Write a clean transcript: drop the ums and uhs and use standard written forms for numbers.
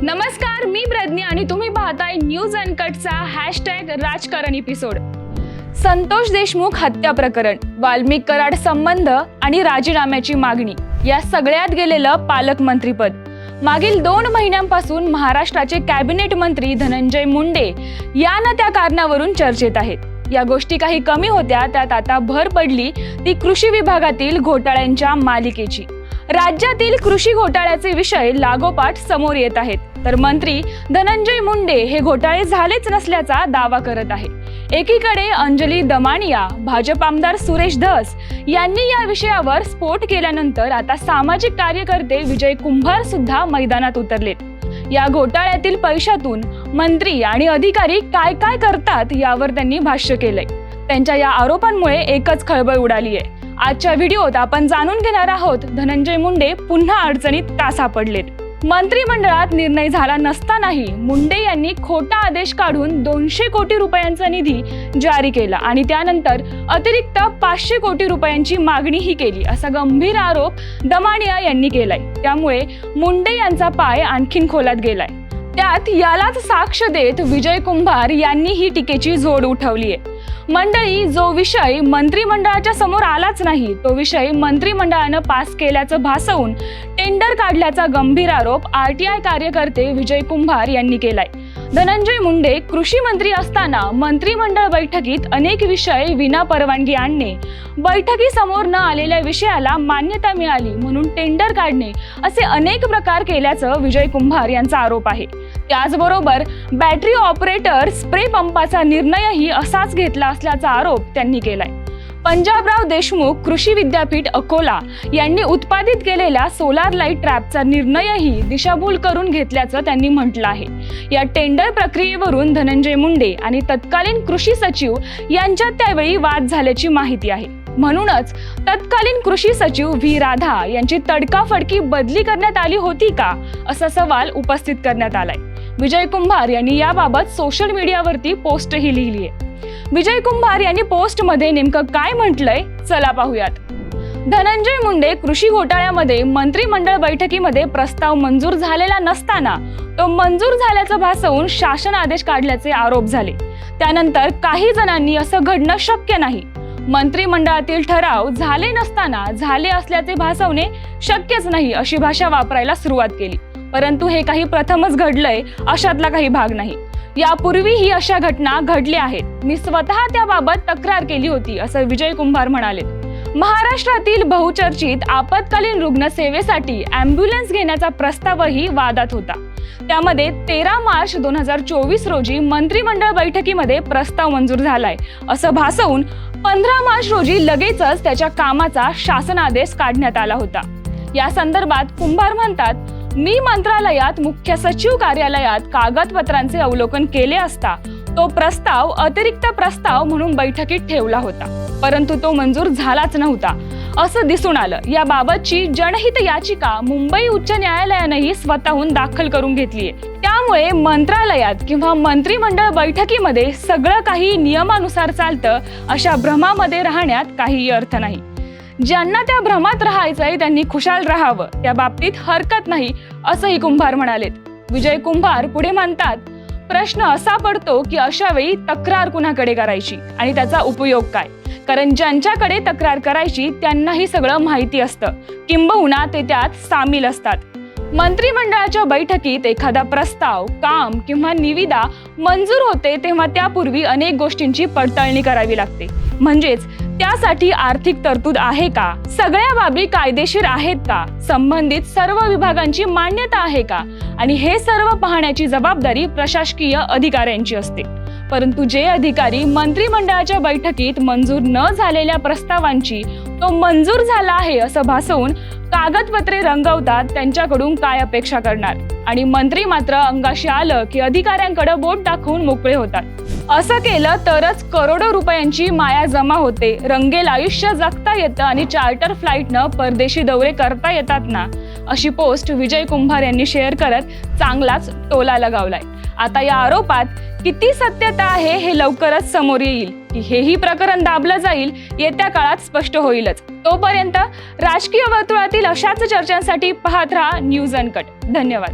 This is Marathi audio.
नमस्कार, मी प्रज्ञा आणि तुम्ही पाहताय न्यूज अनकटचा #राजकारण एपिसोड. संतोष देशमुख हत्या प्रकरण, वाल्मिक कराड संबंध आणि राजीनाम्याची मागणी या सगळ्यात गेलेलं पालकमंत्रीपद. मागील 2 महिन्यांपासून महाराष्ट्राचे कॅबिनेट मंत्री धनंजय मुंडे या त्या कारणावरून चर्चेत आहेत. या गोष्टी काही कमी होत्या, त्यात आता भर पडली ती कृषी विभागातील घोटाळ्यांच्या मालिकेची. राज्यातील कृषी घोटाळ्याचे विषय लागोपाठ समोर येत आहेत, तर मंत्री धनंजय मुंडे हे घोटाळे झालेच नसल्याचा दावा करत आहे. एकीकडे अंजली दमानिया, भाजप आमदार सुरेश धस यांनी या विषयावर स्फोट केल्यानंतर आता सामाजिक कार्यकर्ते विजय कुंभार सुद्धा मैदानात उतरलेत. या घोटाळ्यातील पैशातून मंत्री आणि अधिकारी काय काय करतात यावर त्यांनी भाष्य केलंय. त्यांच्या या आरोपांमुळे एकच खळबळ उडाली आहे. आजच्या व्हिडिओत आपण जाणून घेणार आहोत धनंजय मुंडे पुन्हा अडचणीत का सापडलेत. मंत्रिमंडळात निर्णय झाला नसतानाही मुंडे यांनी खोटा आदेश काढून 200 कोटी रुपयांचा निधी जारी केला आणि त्यानंतर अतिरिक्त 500 कोटी रुपयांची मागणीही केली, असा गंभीर आरोप दमानिया यांनी केलाय. त्यामुळे मुंडे यांचा पाय आणखीन खोलात गेलाय. त्यात यालाच साक्ष देत विजय कुंभार यांनी ही टीकेची झोड उठवली आहे. मंडळी, जो विषय मंत्रिमंडळाच्या समोर आलाच नाही तो विषय मंत्रिमंडळानं पास केल्याचं भासवून टेंडर काढल्याचा गंभीर आरोप RTI कार्यकर्ते विजय कुंभार यांनी केलाय. धनंजय मुंडे कृषी मंत्री असताना मंत्रिमंडळ बैठकीत अनेक विषय विना परवानगी आणणे, बैठकीसमोर न आलेल्या विषयाला मान्यता मिळाली म्हणून टेंडर काढणे असे अनेक प्रकार केल्याचं विजय कुंभार यांचा आरोप आहे. त्याचबरोबर बॅटरी ऑपरेटर स्प्रे पंपाचा निर्णयही असाच घेतला असल्याचा आरोप त्यांनी केलाय. पंजाबराव देशमुख कृषी विद्यापीठ अकोला यांनी उत्पादित केलेल्या सोलार लाईट ट्रॅपचा निर्णयही दिशाभूल करून घेतल्याचं त्यांनी म्हटलं आहे. या टेंडर प्रक्रियेवरून धनंजय मुंडे आणि तत्कालीन कृषी सचिव यांच्यात त्यावेळी वाद झाल्याची माहिती आहे. म्हणूनच तत्कालीन कृषी सचिव व्ही राधा यांची तडकाफडकी बदली करण्यात आली होती का, असा सवाल उपस्थित करण्यात आलाय. विजय कुंभार यांनी याबाबत सोशल मीडियावरती पोस्टही लिहिली आहे. विजय कुंभार यांनी पोस्टमध्ये नेमकं काय म्हटलंय चला पाहूयात. धनंजय मुंडे कृषी घोटाळ्यामध्ये मंत्रिमंडळ बैठकीमध्ये प्रस्ताव मंजूर झालेला नसताना तो मंजूर झाल्याचं भासवून शासन आदेश काढल्याचे आरोप झाले. त्यानंतर काही जणांनी असं घडणं शक्य नाही, मंत्रिमंडळातील ठराव झाले नसताना झाले असल्याचे भासवणे शक्यच नाही अशी भाषा वापरायला सुरुवात केली. परंतु हे काही प्रथमच घडलंय अशातला काही भाग नाही. यापूर्वीही अशा घटना घडल्या आहेत. मी स्वतः त्याबाबत तक्रार केली होती, असं विजय कुंभार म्हणाले. महाराष्ट्रातील बहुचर्चित आपत्कालीन रुग्णसेवेसाठी अँब्युलन्स घेण्याचा प्रस्तावही वादात होता. त्यामध्ये 13 मार्च 2024 रोजी मंत्रिमंडळ बैठकीमध्ये प्रस्ताव मंजूर झालाय असं भासवून 15 मार्च रोजी लगेचच त्याच्या कामाचा शासन आदेश काढण्यात आला होता. या संदर्भात कुंभार म्हणतात, मी मंत्रालयात मुख्य सचिव कार्यालयात कागदपत्रांचे अवलोकन केले असता तो प्रस्ताव अतिरिक्त प्रस्ताव म्हणून बैठकीत ठेवला होता, परंतु तो मंजूर झालाच नव्हता असं दिसून आलं. याबाबतची जनहित याचिका मुंबई उच्च न्यायालयानेही स्वतःहून दाखल करून घेतलीये. त्यामुळे मंत्रालयात किंवा मंत्रिमंडळ बैठकीमध्ये सगळं काही नियमानुसार चालतं अशा भ्रमामध्ये राहण्यात काहीही अर्थ नाही. ज्यांना त्या भ्रमात राहायचंय त्यांनी खुशाल राहावं, त्या बाबतीत हरकत नाही असंही कुंभार म्हणालेत. विजय कुंभार पुढे म्हणतात, प्रश्न असा पडतो की अशा वेळी तक्रार कुणाकडे करायची आणि त्याचा उपयोग काय, कारण ज्यांच्याकडे तक्रार करायची त्यांनाही सगळं माहिती असतं, किंबहुना ते त्यात सामील असतात. मंत्रिमंडळाच्या बैठकीत एखादा प्रस्ताव, काम किंवा निविदा मंजूर होते तेव्हा त्यापूर्वी अनेक गोष्टींची पडताळणी करावी लागते. म्हणजेच त्यासाठी आर्थिक तरतूद आहे का, सगळ्या बाबी कायदेशीर आहेत का, संबंधित सर्व विभागांची मान्यता आहे का, आणि हे सर्व पाहण्याची जबाबदारी प्रशासकीय अधिकाऱ्यांची असते. परंतु जे अधिकारी मंत्रिमंडळाच्या बैठकीत मंजूर न झालेल्या प्रस्तावांची तो मंजूर झाला आहे असं भासवून कागदपत्रे रंगवतात, त्यांच्याकडून काय अपेक्षा करणार. आणि मंत्री मात्र अंगाशी आलं की अधिकाऱ्यांकडे बोट दाखवून मोकळे होतात. असं केलं तरच करोडो रुपयांची माया जमा होते, रंगेल आयुष्य जगता येतं आणि चार्टर फ्लाईटनं परदेशी दौरे करता येतात ना, अशी पोस्ट विजय कुंभार यांनी शेअर करत चांगलाच टोला लगावलाय. आता या आरोपात किती सत्यता आहे हे लवकरच समोर येईल की हेही प्रकरण दाबलं जाईल येत्या काळात स्पष्ट होईलच. तोपर्यंत राजकीय वर्तुळातील अशाच चर्चांसाठी पाहत राहा न्यूज अनकट. धन्यवाद.